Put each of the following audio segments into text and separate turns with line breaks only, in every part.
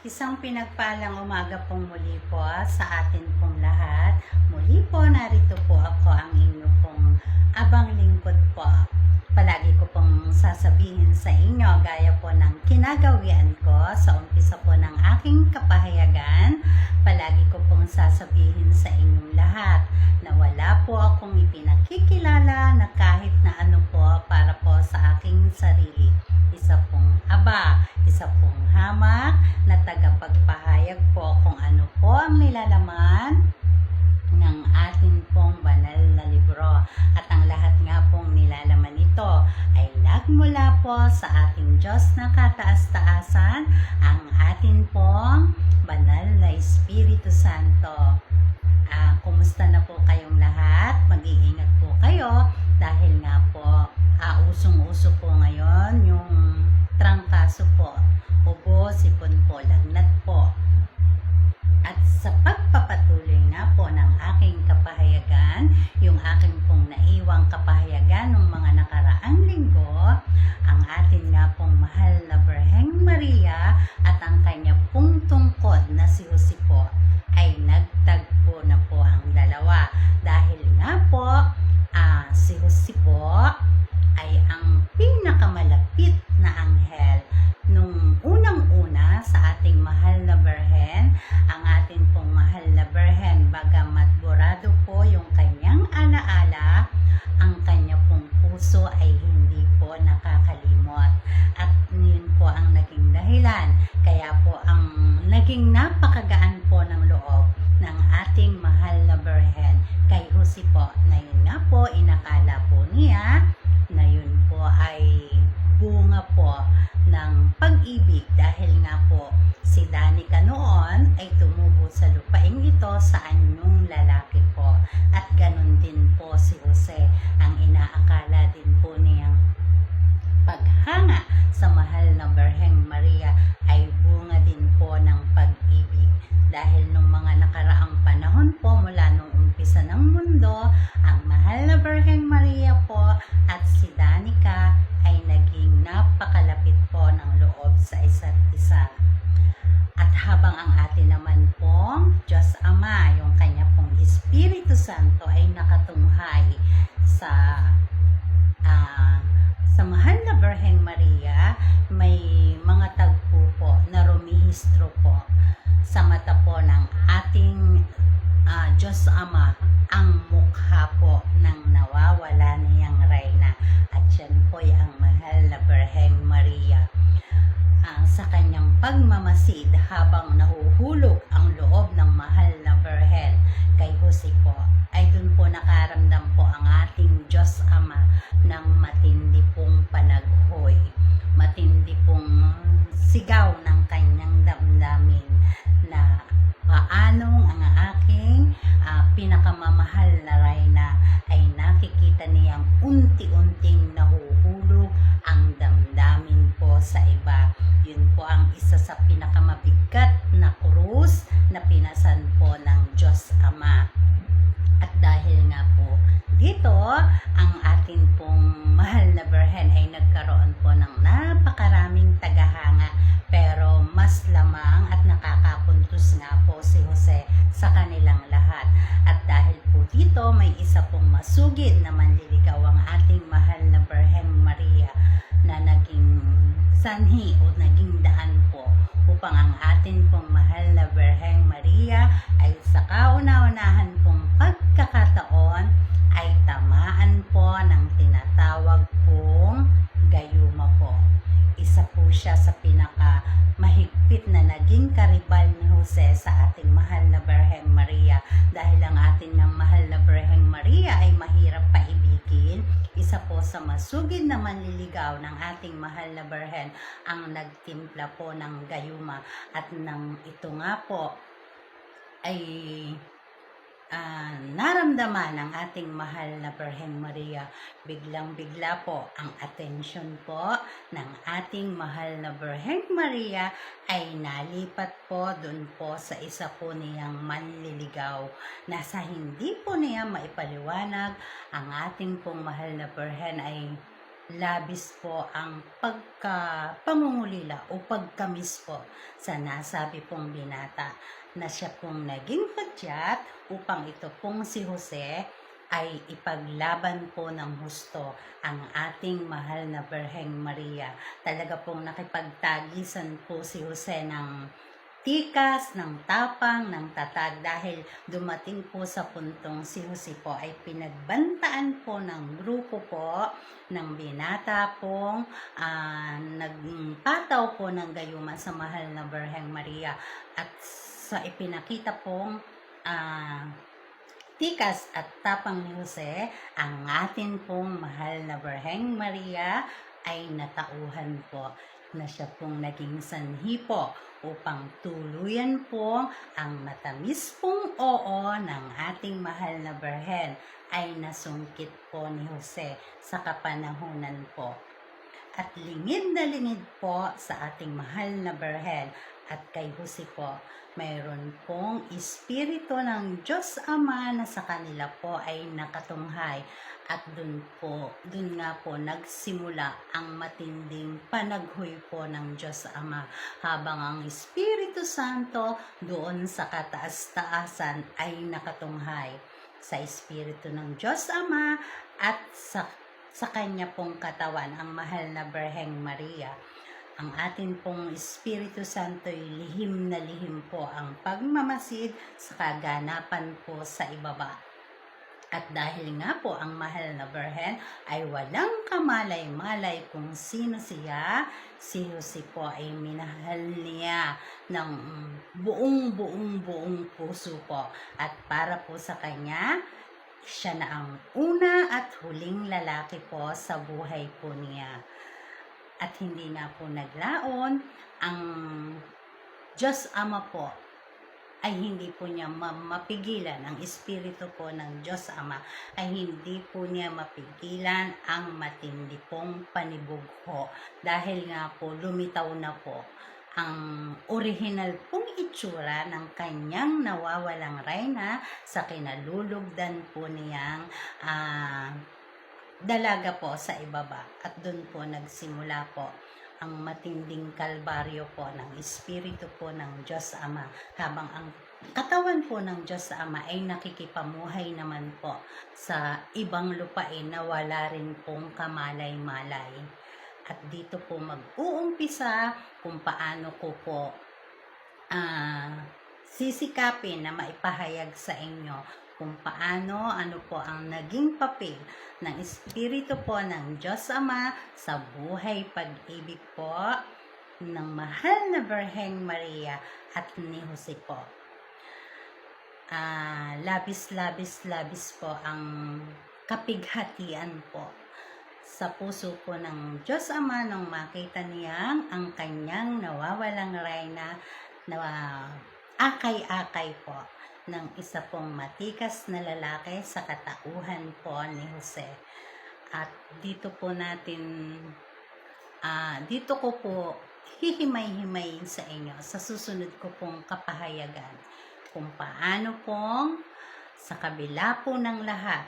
Isang pinagpalang umaga pong muli po sa atin pong lahat. Muli po, narito po ako ang inyo pong abang lingkod po. Palagi ko pong sasabihin sa inyo gaya po ng kinagawian ko sa umpisa po ng aking kapahayagan. Palagi ko pong sasabihin sa inyong lahat na wala po akong ipinakikilala na kahit na ano po para po sa aking sarili. Isa pong aba, isa pong hamak na tagapagpahayag po kung ano po ang nilalaman ng ating pong banal na libro. At ang lahat nga pong nilalaman nito ay nagmula po sa ating Diyos na kataas-taasan, ang ating pong banal na Espiritu Santo. Kumusta na po kayong lahat? Mag-iingat po kayo dahil nga po usong-uso po ngayon yung trangkaso po, ubo, sipon po, lagnat po. At sa pagpapatuloy nga po ng aking kapahayagan, yung aking pong naiwang kapahayagan ng mga nakaraang linggo, ang atin nga pong mahal na Birheng Maria at ang kanya pong tungkod na si Jose po ay nagtagpo na po ang dalawa. Dahil nga po, si Jose po ay ang pinakamalapit na anghel. Nung unang-una sa ating mahal na Birhen, ang ating pong mahal na Birhen, bagamat burado po yung kanyang alaala, ang kanya pong puso ay hindi po nakakalimot. At yun po ang naging dahilan. Kaya po ang naging napakagaan po ng loob ng ating mahal na Birhen kay Jose po, na yun nga po, inakala po niya na yun po ay bunga po ng pag-ibig dahil nga po si Danica noon ay tumubo sa lupaing ito sa anyong lalaki po. At ganun din po si Jose, ang inaakala din po niyang paghanga sa mahal na Birheng Maria ay bunga din po ng pag-ibig. Dahil nung mga nakaraang panahon po mula nung umpisa ng mundo, ang mahal na Birheng Maria po at si Danica ay naging napakalapit po ng loob sa isa't isa. At habang ang atin naman pong Diyos Ama, yung kanya pong Espiritu Santo ay nakatunghay sa mahal na Birheng Maria, may mga tagpo po na rumihistro po sa mata po ng ating Diyos Ama, ang mukha po ng nawawala niyang reyna. At yan po ay ang mahal na Birheng Maria. Sa kanyang pagmamasid habang nahuhulog ang loob ng mahal na Birhen kay Jose po, ay dun po nakaramdam po ang ating Diyos Ama ng matindi pong panaghoy, matindi pong sigaw ng kanyang damdamin na paanong ang aking pinakamamahal na reyna ay nakikita niyang unti-unting nahuhulog ang damdamin po sa iba. Yun po ang isa sa pinakamabigat na krus na pinasan po ng Diyos Ama. At dahil nga po dito, ang atin pong mahal na Birhen ay nagkaroon po ng napakaraming tagahanga, pero mas lamang at nakakapuntos nga po si Jose sa kanilang lahat. At dahil po dito, may isa pong masugid na manliligaw ang ating mahal na Birheng Maria na naging sanhi o naging daan po upang ang atin pong mahal na Birheng Maria ay sa kauna-unahan pong pagkakataon ay tamaan po ng tinatawag pong gayuma po. Isa po siya sa mahigpit na naging karibal ni Jose sa ating mahal na Birheng Maria. Dahil ang ating mahal na Birheng Maria ay mahirap paibigin, isa po sa masugid na manliligaw ng ating mahal na Birhen ang nagtimpla po ng gayuma. At nang ito nga po ay naramdaman ng ating mahal na Birheng Maria, biglang-bigla po ang atensyon po ng ating mahal na Birheng Maria ay nalipat po dun po sa isa po niyang manliligaw na sa hindi po niya maipaliwanag, ang ating pong mahal na Birhen ay labis po ang pangungulila o pagkamis po sa nasabi pong binata na siya pong naging hudyat upang ito pong si Jose ay ipaglaban po ng husto ang ating mahal na Birheng Maria. Talaga pong nakipagtagisan po si Jose ng tikas, ng tapang, ng tatag dahil dumating po sa puntong si Jose po ay pinagbantaan po ng grupo po ng binata pong nagpataw po ng gayuma sa mahal na Birheng Maria at sa ipinakita pong tikas at tapang ni Jose, ang atin pong mahal na Birheng Maria ay natauhan po na siya pong naging sanhi po upang tuluyan po ang matamis pong oo ng ating mahal na Birhen ay nasungkit po ni Jose sa kapanahunan po. At lingid na lingid po sa ating mahal na Birhen at kay Jose po, mayroon pong espiritu ng Diyos Ama na sa kanila po ay nakatunghay. At dun nga po nagsimula ang matinding panaghoy po ng Diyos Ama habang ang Espiritu Santo doon sa kataas-taasan ay nakatunghay sa Espiritu ng Diyos Ama at sa kanya pong katawan, ang mahal na Birheng Maria. Ang atin pong Espiritu Santo ay lihim na lihim po ang pagmamasid sa kaganapan po sa ibaba. At dahil nga po ang mahal na Birhen ay walang kamalay-malay kung sino siya, si Jose po ay minahal niya ng buong puso po. At para po sa kanya, siya na ang una at huling lalaki po sa buhay po niya. At hindi na po naglaon, ang Diyos Ama po ay hindi po niya mapigilan, ang Espiritu po ng Diyos Ama ay hindi po niya mapigilan ang matindi pong panibugho dahil nga po lumitaw na po ang original pong itsura ng kanyang nawawalang reyna sa kinalulugdan po niyang dalaga po sa ibaba. At doon po nagsimula po ang matinding kalbaryo po ng Espiritu po ng Diyos Ama habang ang katawan po ng Diyos Ama ay nakikipamuhay naman po sa ibang lupain na wala rin pong kamalay-malay. At dito po mag-uumpisa kung paano ko po sisikapin na maipahayag sa inyo kung paano, ano po ang naging papel ng Espiritu po ng Diyos Ama sa buhay pag-ibig po ng mahal na Birheng Maria at ni Jose po. Labis po ang kapighatian po sa puso po ng Diyos Ama nung makita niyang ang kanyang nawawalang reyna na akay-akay po ng isa pong matikas na lalaki sa katauhan po ni Jose. At dito ko po hihimay-himayin sa inyo sa susunod ko pong kapahayagan kung paano pong sa kabila po ng lahat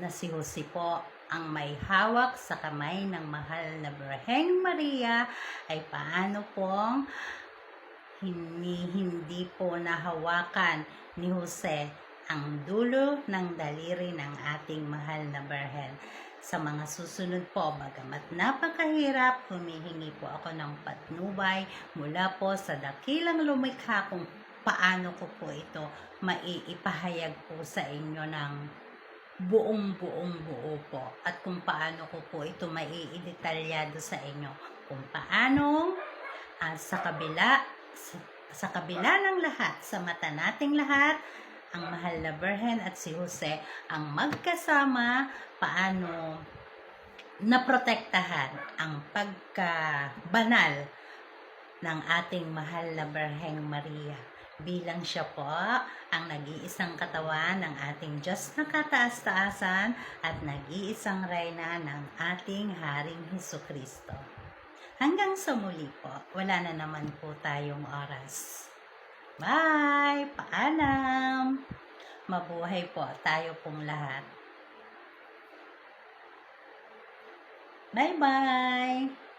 na si Jose po ang may hawak sa kamay ng mahal na Birheng Maria ay paano pong hindi po nahawakan ni Jose ang dulo ng daliri ng ating mahal na Birhen. Sa mga susunod po, bagamat napakahirap, humihingi po ako ng patnubay mula po sa dakilang lumikha kung paano ko po ito maiipahayag po sa inyo ng buong buo po at kung paano ko po ito maiidetalyado sa inyo kung paano sa kabila ng lahat, sa mata nating lahat, ang mahal na Birhen at si Jose ang magkasama paano naprotektahan ang pagkabanal ng ating mahal na Birheng Maria bilang siya po ang nag-iisang katawan ng ating Diyos na kataas-taasan at nag-iisang reyna ng ating Haring Hesukristo. Hanggang sa muli po, wala na naman po tayong oras. Bye! Paalam! Mabuhay po tayo pong lahat. Bye-bye!